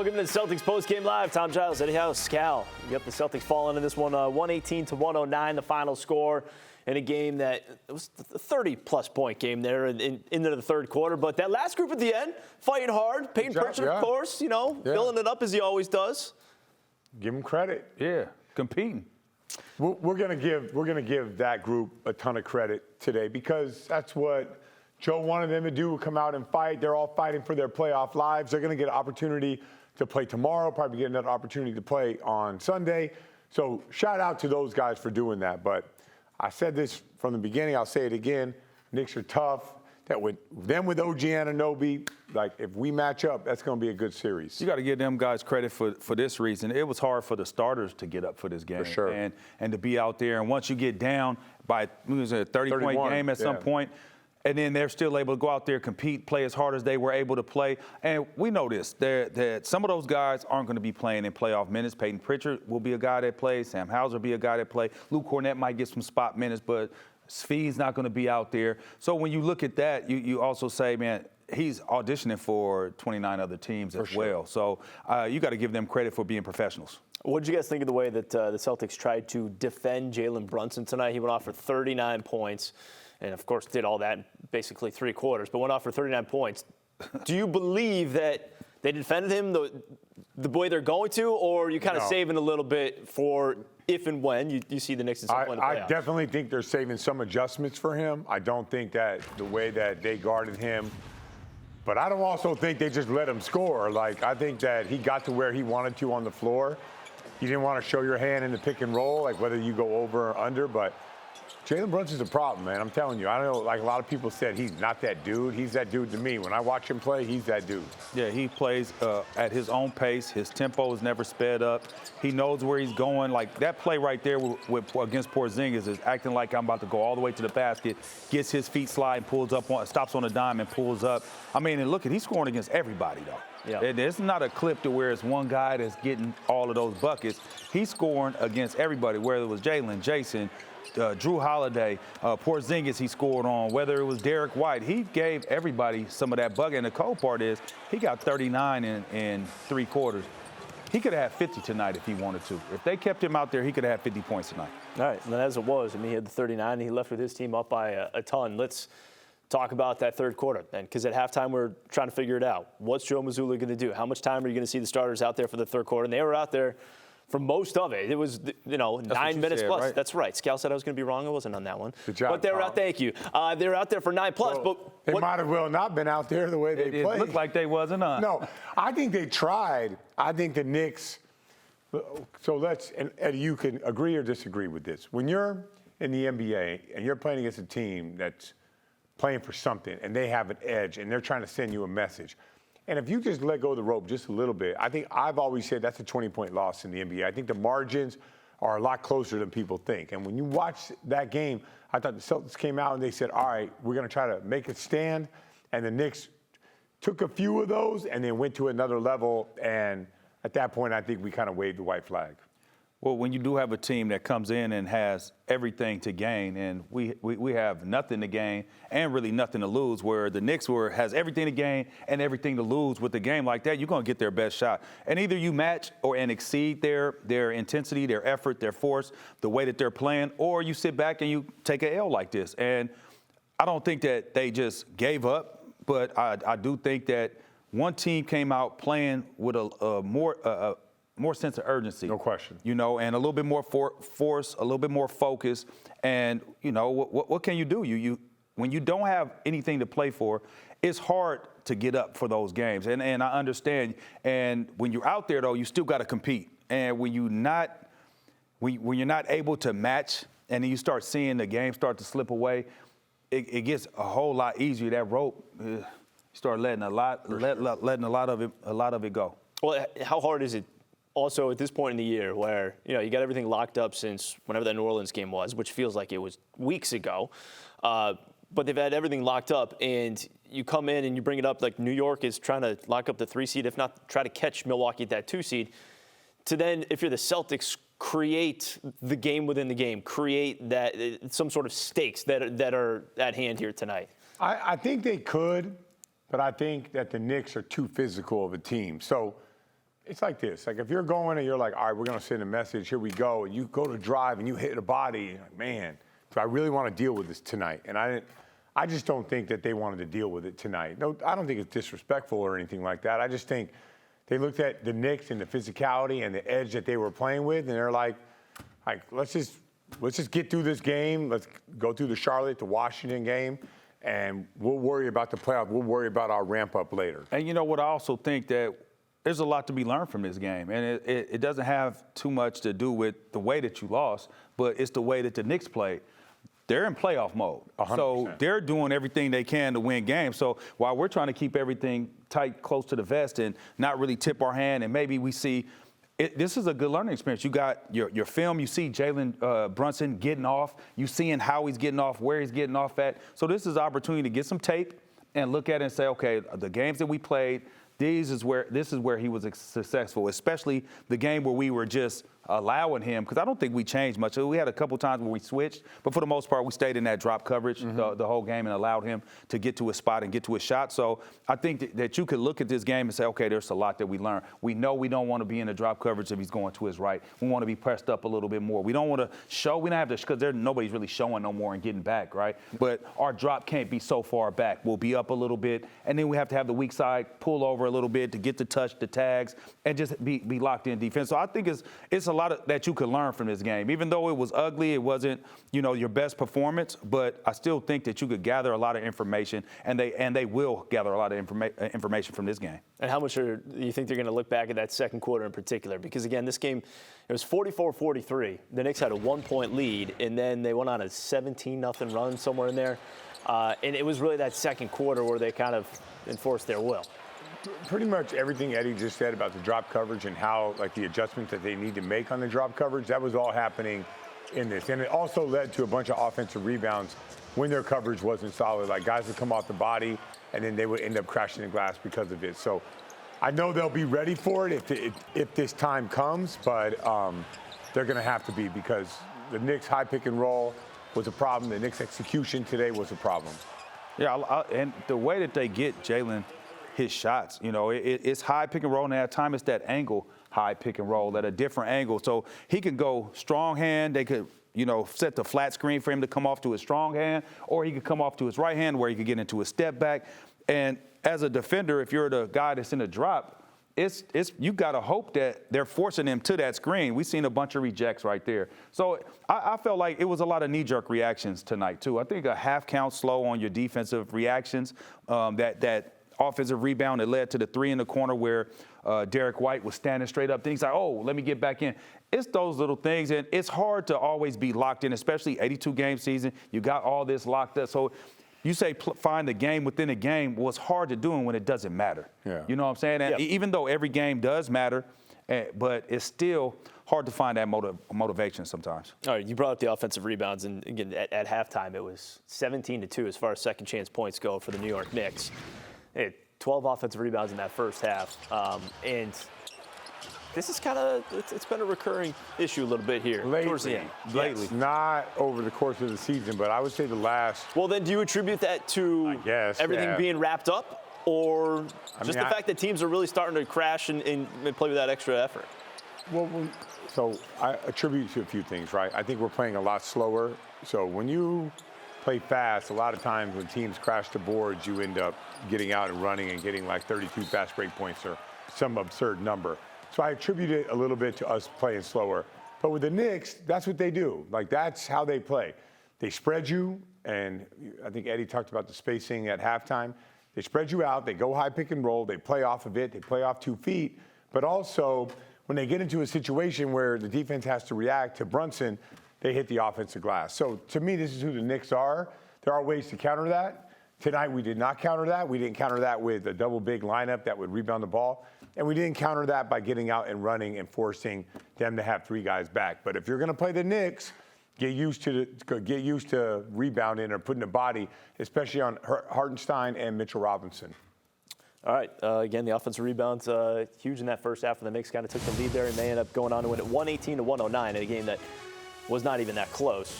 Welcome to the Celtics Post-Game Live. Tom Giles, Eddie House, Scal. You got the Celtics falling in this one, 118-109, the final score in a game that it was a 30-plus point game there into the third quarter. But that last group at the end, fighting hard. Peyton Pritchard, of course, filling it up as he always does. Give him credit. Yeah, competing. We're gonna give that group a ton of credit today because that's what Joe wanted them to do, come out and fight. They're all fighting for their playoff lives. They're going to get an opportunity to play tomorrow, probably get another opportunity to play on Sunday. So shout out to those guys for doing that. But I said this from the beginning. I'll say it again. Knicks are tough. That with them with OG Anunoby, like if we match up, that's going to be a good series. You got to give them guys credit for this reason. It was hard for the starters to get up for this game. For sure. And to be out there. And once you get down by a 30-point game at some point, and then they're still able to go out there, compete, play as hard as they were able to play. And we know this, that some of those guys aren't going to be playing in playoff minutes. Peyton Pritchard will be a guy that plays. Sam Hauser will be a guy that plays. Luke Cornett might get some spot minutes, but Svi's not going to be out there. So when you look at that, you also say, man, he's auditioning for 29 other teams as well. So you got to give them credit for being professionals. What did you guys think of the way that the Celtics tried to defend Jalen Brunson tonight? He went off for 39 points. And, of course, did all that in basically three quarters, but went off for 39 points. Do you believe that they defended him the way they're going to, or are you kind of saving a little bit for if and when you see the Knicks in some point of playoffs? I definitely think they're saving some adjustments for him. I don't think that the way that they guarded him, but I don't also think they just let him score. Like, I think that he got to where he wanted to on the floor. You didn't want to show your hand in the pick and roll, like whether you go over or under, but Jalen Brunson's a problem, man. I'm telling you. I know, like a lot of people said, he's not that dude. He's that dude to me. When I watch him play, he's that dude. Yeah, he plays at his own pace. His tempo is never sped up. He knows where he's going. Like that play right there against Porzingis is acting like I'm about to go all the way to the basket, gets his feet slide, pulls up, stops on a dime and pulls up. I mean, and look, he's scoring against everybody, though. Yeah. It's not a clip to where it's one guy that's getting all of those buckets. He's scoring against everybody, whether it was Jalen, Jason, Drew Holiday, Porzingis he scored on, whether it was Derek White. He gave everybody some of that bucket. And the cold part is he got 39 in three quarters. He could have had 50 tonight if he wanted to. If they kept him out there, he could have had 50 points tonight. All right, and as it was, I mean, he had the 39, and he left with his team up by a ton. Let's talk about that third quarter then, because at halftime we're trying to figure it out. What's Joe Mazzulla going to do? How much time are you going to see the starters out there for the third quarter? And they were out there for most of it. It was, 9 minutes plus. Right? That's right. Scal said I was going to be wrong. I wasn't on that one. Good job, but they were Tom. out. Thank you. They were out there for 9 plus. Well, but they might have well not been out there the way they played. It looked like they wasn't on. No, I think they tried. I think the Knicks. So and Eddie, you can agree or disagree with this. When you're in the NBA and you're playing against a team that's playing for something and they have an edge and they're trying to send you a message. And if you just let go of the rope just a little bit, I think I've always said that's a 20-point loss in the NBA. I think the margins are a lot closer than people think. And when you watch that game, I thought the Celtics came out and they said, all right, we're going to try to make a stand. And the Knicks took a few of those and then went to another level. And at that point, I think we kind of waved the white flag. Well, when you do have a team that comes in and has everything to gain, and we have nothing to gain and really nothing to lose, where the Knicks has everything to gain and everything to lose with a game like that, you're going to get their best shot. And either you match and exceed their intensity, their effort, their force, the way that they're playing, or you sit back and you take an L like this. And I don't think that they just gave up, but I do think that one team came out playing with a more sense of urgency. No question. And a little bit more force, a little bit more focus. And, what can you do? When you don't have anything to play for, it's hard to get up for those games. And I understand. And when you're out there, though, you still got to compete. And when you're not able to match and then you start seeing the game start to slip away, it gets a whole lot easier. That rope, you start letting a lot of it go. Well, how hard is it? Also, at this point in the year where, you got everything locked up since whenever that New Orleans game was, which feels like it was weeks ago, but they've had everything locked up, and you come in and you bring it up like New York is trying to lock up the 3 seed, if not try to catch Milwaukee at that 2 seed, to then, if you're the Celtics, create the game within the game, create that some sort of stakes that are at hand here tonight. I think they could, but I think that the Knicks are too physical of a team. So it's like this. Like if you're going and you're like, all right, we're going to send a message, here we go, and you go to drive and you hit a body, like, man, do I really want to deal with this tonight? And I just don't think that they wanted to deal with it tonight. No, I don't think it's disrespectful or anything like that. I just think they looked at the Knicks and the physicality and the edge that they were playing with, and they're like let's just get through this game. Let's go through the Charlotte, the Washington game, and we'll worry about the playoff. We'll worry about our ramp up later. And you know what? I also think that there's a lot to be learned from this game. And it doesn't have too much to do with the way that you lost, but it's the way that the Knicks played. They're in playoff mode. 100%. So they're doing everything they can to win games. So while we're trying to keep everything tight, close to the vest and not really tip our hand, and maybe we see this is a good learning experience. You got your film. You see Jalen Brunson getting off. You seeing how he's getting off, where he's getting off at. So this is an opportunity to get some tape and look at it and say, okay, the games that we played, this is where he was successful, especially the game where we were just allowing him, because I don't think we changed much. We had a couple times where we switched, but for the most part, we stayed in that drop coverage the whole game and allowed him to get to his spot and get to his shot. So I think that you could look at this game and say, okay, there's a lot that we learned. We know we don't want to be in the drop coverage if he's going to his right. We want to be pressed up a little bit more. We don't want to show. We don't have to, because nobody's really showing no more and getting back, right? But our drop can't be so far back. We'll be up a little bit, and then we have to have the weak side pull over a little bit to get the touch, the tags, and just be locked in defense. So I think it's a lot that you could learn from this game. Even though it was ugly, it wasn't, your best performance, but I still think that you could gather a lot of information, and they will gather a lot of information from this game. And how much do you think they're going to look back at that second quarter in particular? Because, again, this game, it was 44-43. The Knicks had a 1-point lead, and then they went on a 17-0 run somewhere in there. And it was really that second quarter where they kind of enforced their will. Pretty much everything Eddie just said about the drop coverage and how, the adjustments that they need to make on the drop coverage, that was all happening in this. And it also led to a bunch of offensive rebounds when their coverage wasn't solid. Like, guys would come off the body, and then they would end up crashing the glass because of it. So I know they'll be ready for it if this time comes, but they're going to have to be, because the Knicks' high pick and roll was a problem. The Knicks' execution today was a problem. Yeah, and the way that they get Jalen his shots, it's high pick and roll, and at time it's that angle high pick and roll at a different angle. So he could go strong hand. They could, set the flat screen for him to come off to his strong hand, or he could come off to his right hand where he could get into a step back. And as a defender, if you're the guy that's in a drop, you got to hope that they're forcing him to that screen. We've seen a bunch of rejects right there. So I felt like it was a lot of knee-jerk reactions tonight, too. I think a half count slow on your defensive reactions, that offensive rebound that led to the three in the corner where Derek White was standing straight up. Things like, oh, let me get back in. It's those little things, and it's hard to always be locked in, especially 82-game season. You got all this locked up. So you say find the game within a game. Well, it's hard to do when it doesn't matter. Yeah. You know what I'm saying? And even though every game does matter, but it's still hard to find that motivation sometimes. All right, you brought up the offensive rebounds, and again, at halftime, it was 17-2 as far as second chance points go for the New York Knicks. They had 12 offensive rebounds in that first half. And this is it's been a recurring issue a little bit here. Towards the end. Lately. Not over the course of the season, but I would say the last. Well, then do you attribute that to everything being wrapped up, or the fact that teams are really starting to crash and play with that extra effort? Well, so I attribute to a few things, right? I think we're playing a lot slower. So when you play fast, a lot of times when teams crash the boards, you end up getting out and running and getting 32 fast break points or some absurd number. So I attribute it a little bit to us playing slower. But with the Knicks, that's what they do. That's how they play. They spread you, and I think Eddie talked about the spacing at halftime. They spread you out, they go high pick and roll, they play off of it, they play off 2 feet. But also, when they get into a situation where the defense has to react to Brunson, they hit the offensive glass. So to me, this is who the Knicks are. There are ways to counter that. Tonight, we did not counter that. We didn't counter that with a double big lineup that would rebound the ball. And we didn't counter that by getting out and running and forcing them to have 3 guys back. But if you're going to play the Knicks, get used to rebounding or putting a body, especially on Hartenstein and Mitchell Robinson. All right. Again, the offensive rebounds huge in that first half, and the Knicks kind of took the lead there, and they ended up going on to win it 118-109 in a game that was not even that close.